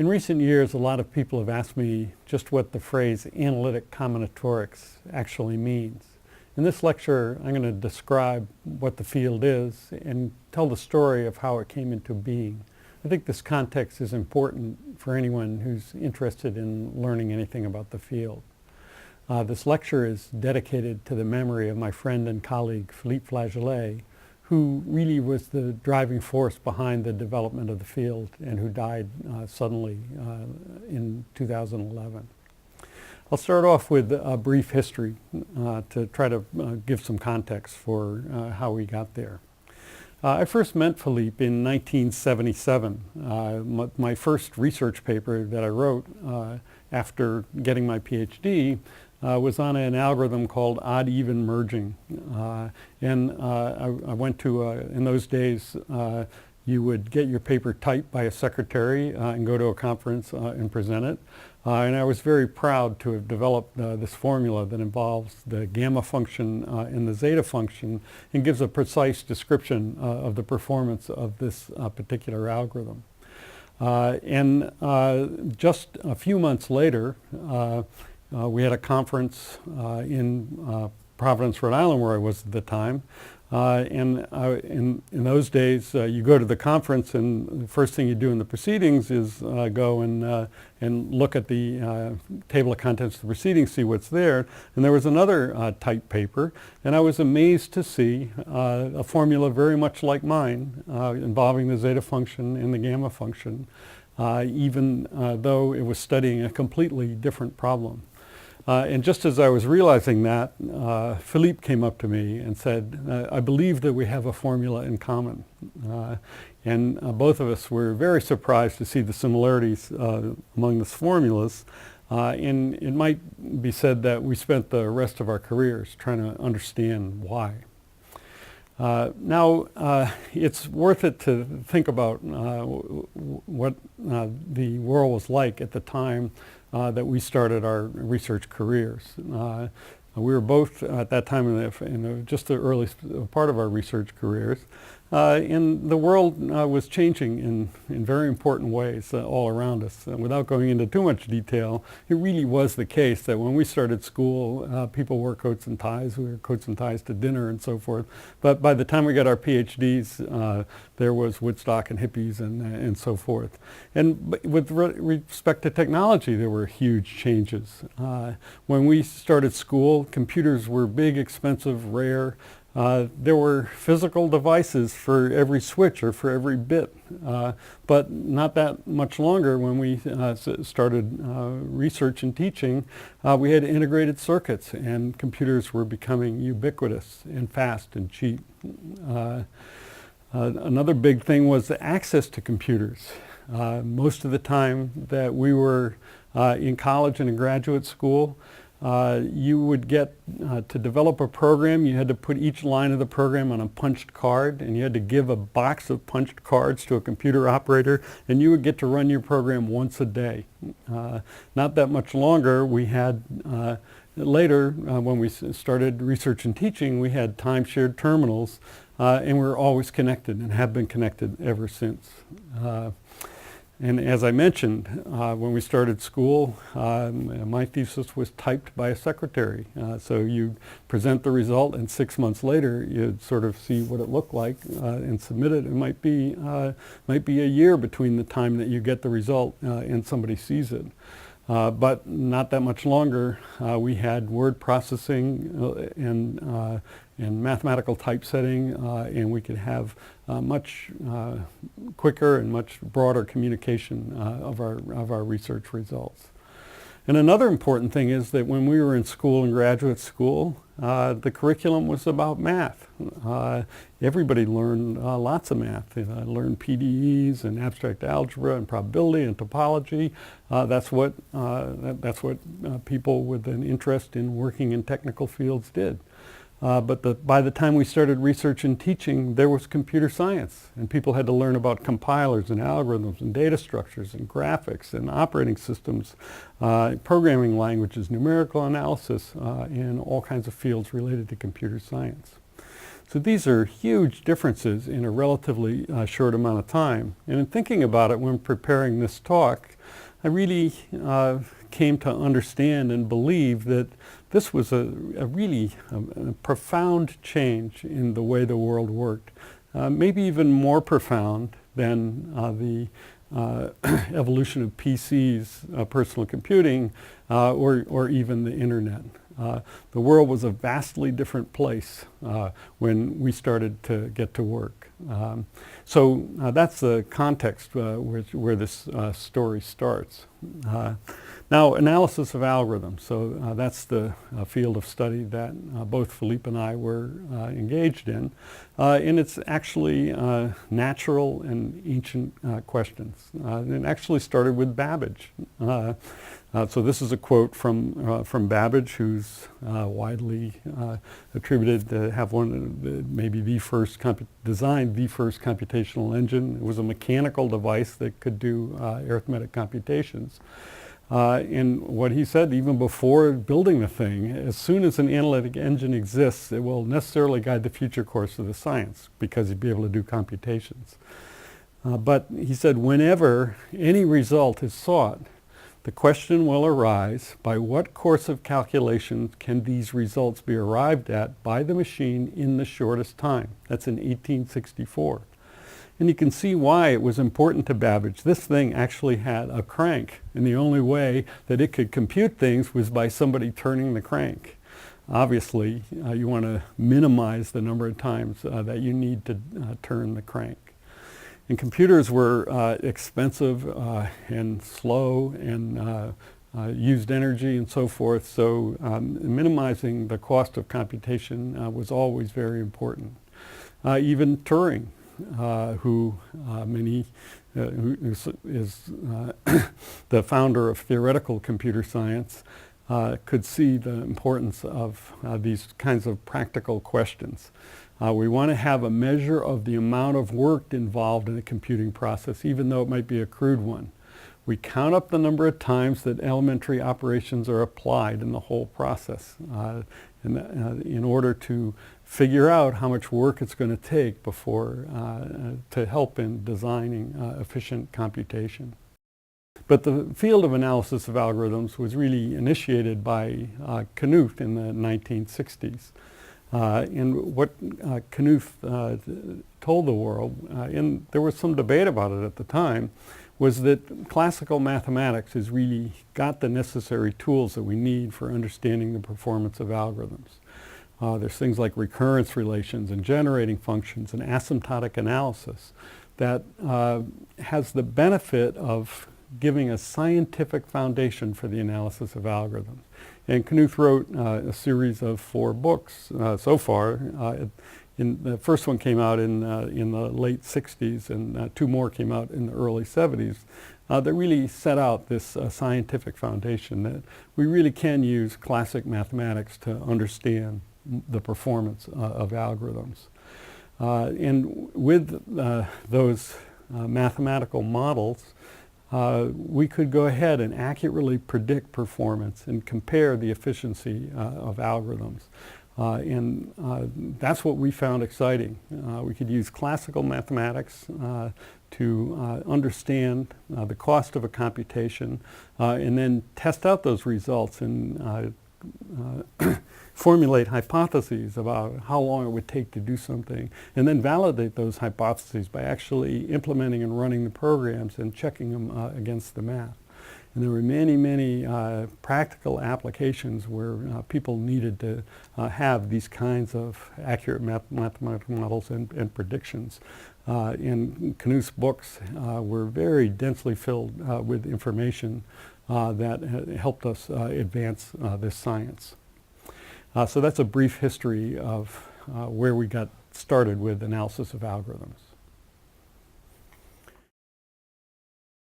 In recent years, a lot of people have asked me just what the phrase analytic combinatorics actually means. In this lecture, I'm going to describe what the field is and tell the story of how it came into being. I think this context is important for anyone who's interested in learning anything about the field. This lecture is dedicated to the memory of my friend and colleague Philippe Flageolet, who really was the driving force behind the development of the field and who died suddenly in 2011. I'll start off with a brief history to try to give some context for how we got there. I first met Philippe in 1977. My first research paper that I wrote after getting my PhD was on an algorithm called odd-even merging. I went to, in those days, you would get your paper typed by a secretary and go to a conference and present it. And I was very proud to have developed this formula that involves the gamma function and the zeta function and gives a precise description of the performance of this particular algorithm. Just a few months later, we had a conference in Providence, Rhode Island, where I was at the time. In those days, you go to the conference, and the first thing you do in the proceedings is go and look at the table of contents of the proceedings, see what's there. And there was another typed paper, and I was amazed to see a formula very much like mine, involving the zeta function and the gamma function, even though it was studying a completely different problem. And just as I was realizing that, Philippe came up to me and said, I believe that we have a formula in common. Both of us were very surprised to see the similarities among the formulas. And it might be said that we spent the rest of our careers trying to understand why. Now, it's worth it to think about what the world was like at the time that we started our research careers. We were both at that time in just the early part of our research careers. And the world was changing in very important ways all around us. Without going into too much detail, it really was the case that when we started school, people wore coats and ties. We wore coats and ties to dinner and so forth. But by the time we got our PhDs, there was Woodstock and hippies and so forth. And with respect to technology, there were huge changes. When we started school, computers were big, expensive, rare. There were physical devices for every switch or for every bit, but not that much longer when we started research and teaching. We had integrated circuits, and computers were becoming ubiquitous and fast and cheap. Another big thing was the access to computers. Most of the time that we were in college and in graduate school, you would get to develop a program. You had to put each line of the program on a punched card, and you had to give a box of punched cards to a computer operator, and you would get to run your program once a day. Not that much longer, we had later, when we started research and teaching, we had time-shared terminals, and we were always connected and have been connected ever since. And as I mentioned, when we started school, my thesis was typed by a secretary. So you present the result, and 6 months later, you'd sort of see what it looked like and submit it. It might be a year between the time that you get the result and somebody sees it. But not that much longer, we had word processing and mathematical typesetting, and we could have much quicker and much broader communication of our research results. And another important thing is that when we were in school and graduate school, the curriculum was about math. Everybody learned lots of math. Learned PDEs and abstract algebra and probability and topology. That's what people with an interest in working in technical fields did. But by the time we started research and teaching, there was computer science, and people had to learn about compilers and algorithms and data structures and graphics and operating systems, programming languages, numerical analysis, and all kinds of fields related to computer science. So these are huge differences in a relatively short amount of time. And in thinking about it when preparing this talk, I really came to understand and believe that this was a really profound change in the way the world worked, maybe even more profound than the evolution of PCs, personal computing, or even the internet. The world was a vastly different place when we started to get to work. So that's the context where this story starts. Now, analysis of algorithms. So that's the field of study that both Philippe and I were engaged in. And it's actually natural and ancient questions. And it actually started with Babbage. So this is a quote from Babbage, who's widely attributed to have maybe designed the first computational engine. It was a mechanical device that could do arithmetic computations. And what he said, even before building the thing, as soon as an analytic engine exists, it will necessarily guide the future course of the science, because you'd be able to do computations. But he said, whenever any result is sought, the question will arise, by what course of calculation can these results be arrived at by the machine in the shortest time? That's in 1864. And you can see why it was important to Babbage. This thing actually had a crank, and the only way that it could compute things was by somebody turning the crank. Obviously, you want to minimize the number of times that you need to turn the crank. And computers were expensive and slow and used energy and so forth, so minimizing the cost of computation was always very important. Even Turing, who is the founder of theoretical computer science, could see the importance of these kinds of practical questions. We want to have a measure of the amount of work involved in a computing process, even though it might be a crude one. We count up the number of times that elementary operations are applied in the whole process in order to figure out how much work it's going to take before to help in designing efficient computation. But the field of analysis of algorithms was really initiated by Knuth in the 1960s. And what Knuth told the world, and there was some debate about it at the time, was that classical mathematics has really got the necessary tools that we need for understanding the performance of algorithms. There's things like recurrence relations and generating functions and asymptotic analysis that has the benefit of giving a scientific foundation for the analysis of algorithms. And Knuth wrote a series of 4 books so far. The first one came out in the late 60s, and 2 more came out in the early 70s that really set out this scientific foundation that we really can use classic mathematics to understand the performance of algorithms. And with those mathematical models, we could go ahead and accurately predict performance and compare the efficiency of algorithms. And that's what we found exciting. We could use classical mathematics to understand the cost of a computation and then test out those results and formulate hypotheses about how long it would take to do something, and then validate those hypotheses by actually implementing and running the programs and checking them against the math. And there were many, many practical applications where people needed to have these kinds of accurate mathematical models and predictions. And Knuth's books were very densely filled with information that helped us advance this science. So that's a brief history of where we got started with analysis of algorithms.